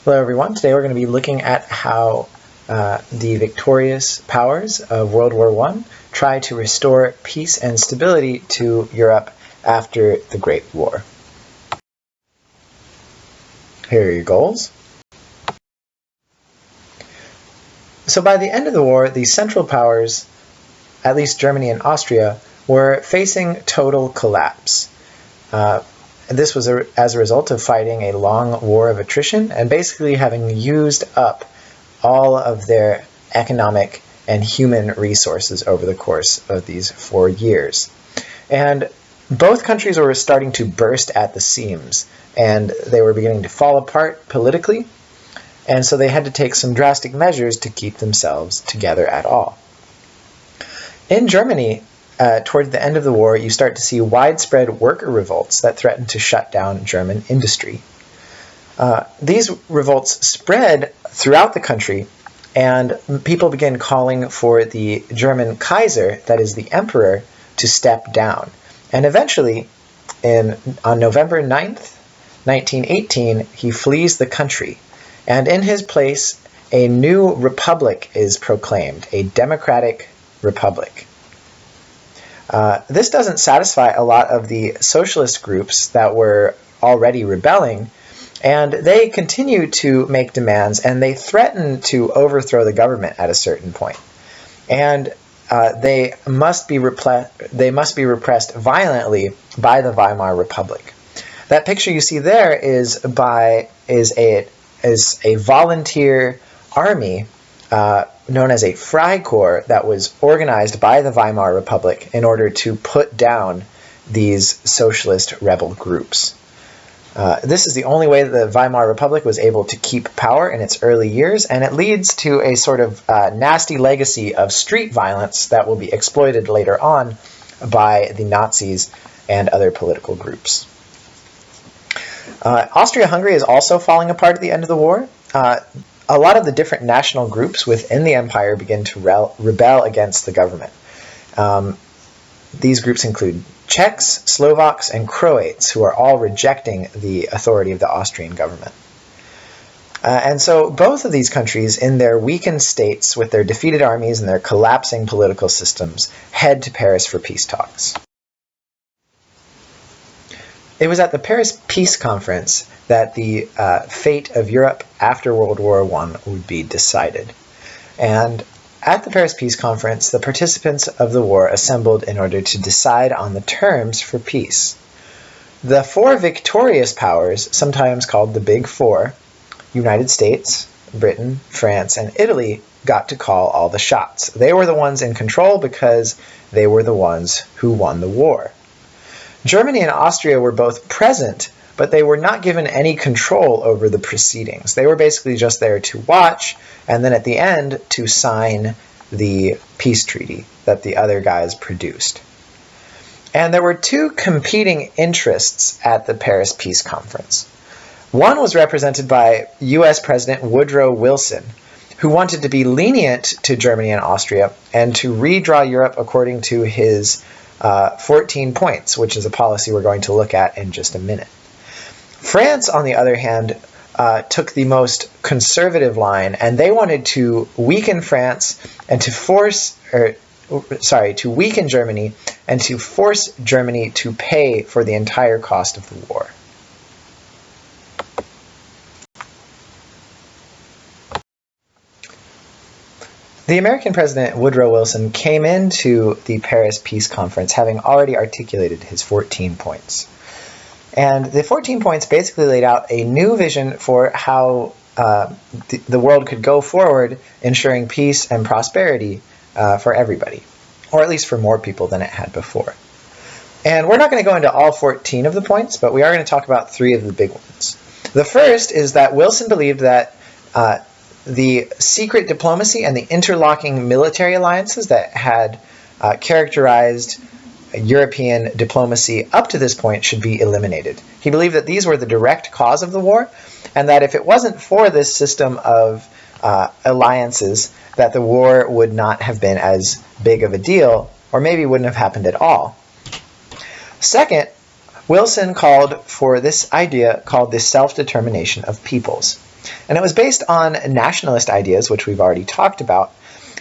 Hello everyone, today we're going to be looking at how the victorious powers of World War I try to restore peace and stability to Europe after the Great War. Here are your goals. So by the end of the war, the Central Powers, at least Germany and Austria, were facing total collapse. This was as a result of fighting a long war of attrition and basically having used up all of their economic and human resources over the course of these 4 years. And both countries were starting to burst at the seams, and they were beginning to fall apart politically, and so they had to take some drastic measures to keep themselves together at all. In Germany, toward the end of the war, you start to see widespread worker revolts that threaten to shut down German industry. These revolts spread throughout the country, and people began calling for the German Kaiser, that is the emperor, to step down. And eventually, on November 9th, 1918, he flees the country, and in his place, a new republic is proclaimed, a democratic republic. This doesn't satisfy a lot of the socialist groups that were already rebelling, and they continue to make demands, and they threaten to overthrow the government at a certain point. And they must be repressed violently by the Weimar Republic. That picture you see there is a volunteer army known as a Freikorps that was organized by the Weimar Republic in order to put down these socialist rebel groups. This is the only way that the Weimar Republic was able to keep power in its early years, and it leads to a sort of nasty legacy of street violence that will be exploited later on by the Nazis and other political groups. Austria-Hungary is also falling apart at the end of the war. A lot of the different national groups within the empire begin to rebel against the government. These groups include Czechs, Slovaks, and Croats, who are all rejecting the authority of the Austrian government. And so both of these countries, in their weakened states with their defeated armies and their collapsing political systems, head to Paris for peace talks. It was at the Paris Peace Conference that the fate of Europe after World War I would be decided. And at the Paris Peace Conference, the participants of the war assembled in order to decide on the terms for peace. The 4 victorious powers, sometimes called the Big Four, United States, Britain, France, and Italy, got to call all the shots. They were the ones in control because they were the ones who won the war. Germany and Austria were both present, but they were not given any control over the proceedings. They were basically just there to watch, and then at the end to sign the peace treaty that the other guys produced. And there were 2 competing interests at the Paris Peace Conference. One was represented by US President Woodrow Wilson, who wanted to be lenient to Germany and Austria and to redraw Europe according to his 14 points, which is a policy we're going to look at in just a minute. France, on the other hand, took the most conservative line, and they wanted to weaken France and to weaken Germany and to force Germany to pay for the entire cost of the war. The American President Woodrow Wilson came into the Paris Peace Conference having already articulated his 14 points. And the 14 points basically laid out a new vision for how the world could go forward, ensuring peace and prosperity for everybody, or at least for more people than it had before. And we're not going to go into all 14 of the points, but we are going to talk about 3 of the big ones. The first is that Wilson believed that the secret diplomacy and the interlocking military alliances that had characterized European diplomacy up to this point should be eliminated. He believed that these were the direct cause of the war, and that if it wasn't for this system of alliances, that the war would not have been as big of a deal, or maybe wouldn't have happened at all. Second, Wilson called for this idea called the self-determination of peoples. And it was based on nationalist ideas, which we've already talked about.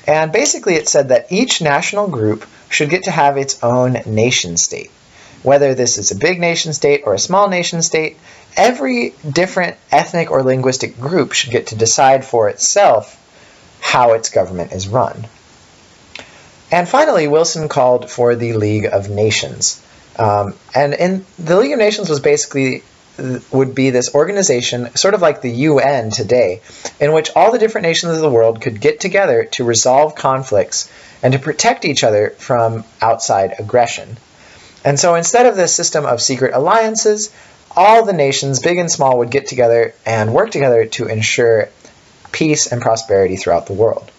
And basically it said that each national group should get to have its own nation state. Whether this is a big nation state or a small nation state, every different ethnic or linguistic group should get to decide for itself how its government is run. And finally, Wilson called for the League of Nations. And in the League of Nations would be this organization, sort of like the UN today, in which all the different nations of the world could get together to resolve conflicts and to protect each other from outside aggression. And so instead of this system of secret alliances, all the nations, big and small, would get together and work together to ensure peace and prosperity throughout the world.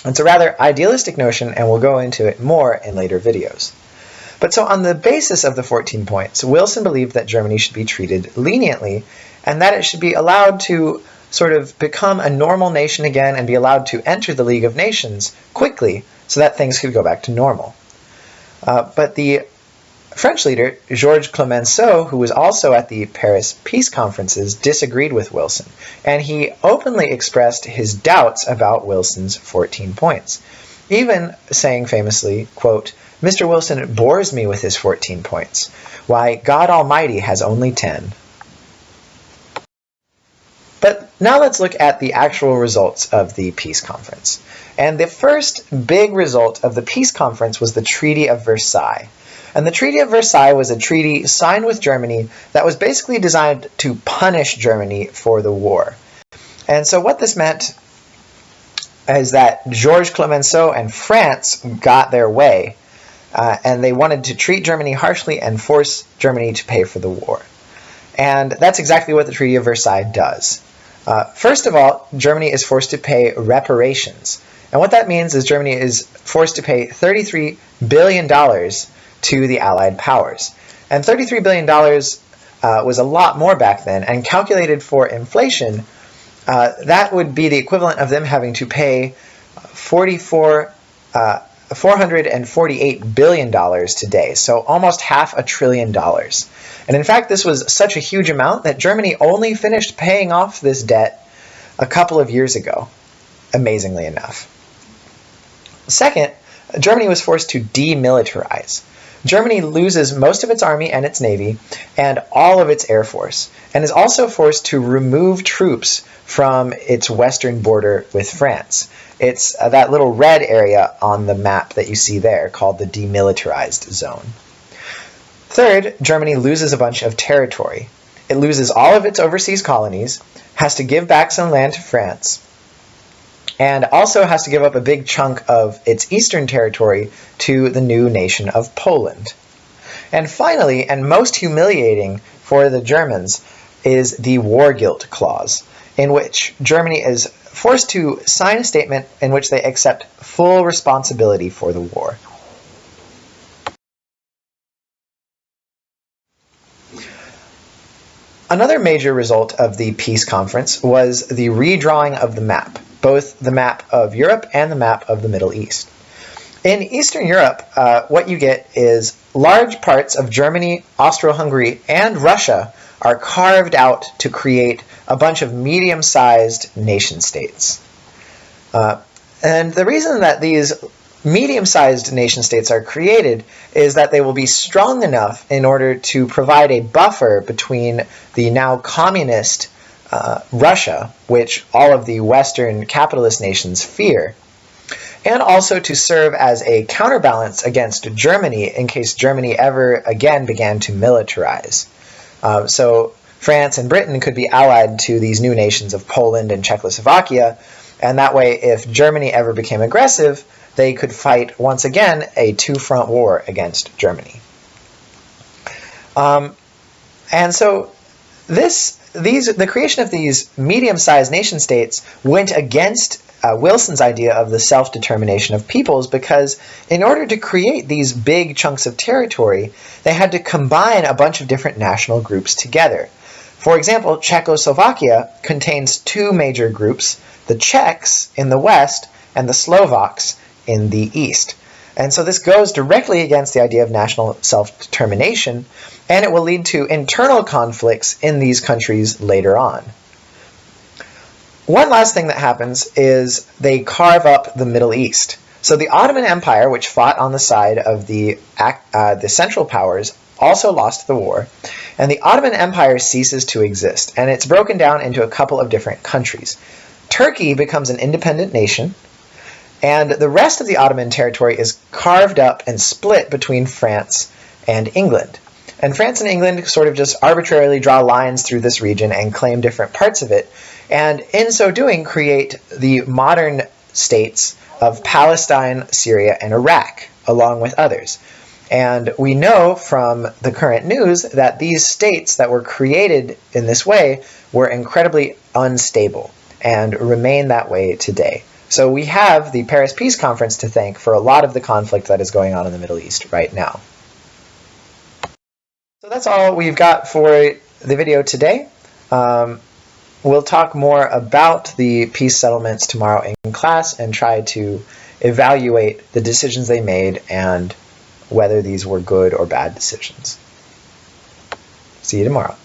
It's a rather idealistic notion, and we'll go into it more in later videos. But so on the basis of the 14 points, Wilson believed that Germany should be treated leniently and that it should be allowed to sort of become a normal nation again and be allowed to enter the League of Nations quickly so that things could go back to normal. But the French leader, Georges Clemenceau, who was also at the Paris peace conferences, disagreed with Wilson, and he openly expressed his doubts about Wilson's 14 points, even saying famously, quote, "Mr. Wilson bores me with his 14 points. Why, God Almighty has only 10. But now let's look at the actual results of the peace conference. And the first big result of the peace conference was the Treaty of Versailles. And the Treaty of Versailles was a treaty signed with Germany that was basically designed to punish Germany for the war. And so what this meant is that Georges Clemenceau and France got their way, and they wanted to treat Germany harshly and force Germany to pay for the war. And that's exactly what the Treaty of Versailles does. First of all, Germany is forced to pay reparations. And what that means is Germany is forced to pay $33 billion to the Allied powers. And $33 billion was a lot more back then, and calculated for inflation, that would be the equivalent of them having to pay $448 billion today, so almost $500 billion. And in fact, this was such a huge amount that Germany only finished paying off this debt a couple of years ago, amazingly enough. Second, Germany was forced to demilitarize. Germany loses most of its army and its navy and all of its air force, and is also forced to remove troops from its western border with France. It's that little red area on the map that you see there called the demilitarized zone. Third, Germany loses a bunch of territory. It loses all of its overseas colonies, has to give back some land to France, and also has to give up a big chunk of its eastern territory to the new nation of Poland. And finally, and most humiliating for the Germans, is the war guilt clause, in which Germany is forced to sign a statement in which they accept full responsibility for the war. Another major result of the peace conference was the redrawing of the map, both the map of Europe and the map of the Middle East. In Eastern Europe, what you get is large parts of Germany, Austro-Hungary, and Russia are carved out to create a bunch of medium-sized nation-states. And the reason that these medium-sized nation-states are created is that they will be strong enough in order to provide a buffer between the now communist Russia, which all of the Western capitalist nations fear, and also to serve as a counterbalance against Germany in case Germany ever again began to militarize. So France and Britain could be allied to these new nations of Poland and Czechoslovakia, and that way if Germany ever became aggressive, they could fight once again a two-front war against Germany. And so the creation of these medium-sized nation-states went against Wilson's idea of the self-determination of peoples, because in order to create these big chunks of territory, they had to combine a bunch of different national groups together. For example, Czechoslovakia contains two major groups, the Czechs in the west and the Slovaks in the east. And so this goes directly against the idea of national self-determination, and it will lead to internal conflicts in these countries later on. one last thing that happens is they carve up the Middle East. So the Ottoman Empire, which fought on the side of the Central Powers, also lost the war, and the Ottoman Empire ceases to exist, and it's broken down into a couple of different countries. Turkey becomes an independent nation, and the rest of the Ottoman territory is carved up and split between France and England. And France and England sort of just arbitrarily draw lines through this region and claim different parts of it, and in so doing create the modern states of Palestine, Syria, and Iraq, along with others. And we know from the current news that these states that were created in this way were incredibly unstable and remain that way today. So we have the Paris Peace Conference to thank for a lot of the conflict that is going on in the Middle East right now. So that's all we've got for the video today. We'll talk more about the peace settlements tomorrow in class and try to evaluate the decisions they made and whether these were good or bad decisions. See you tomorrow.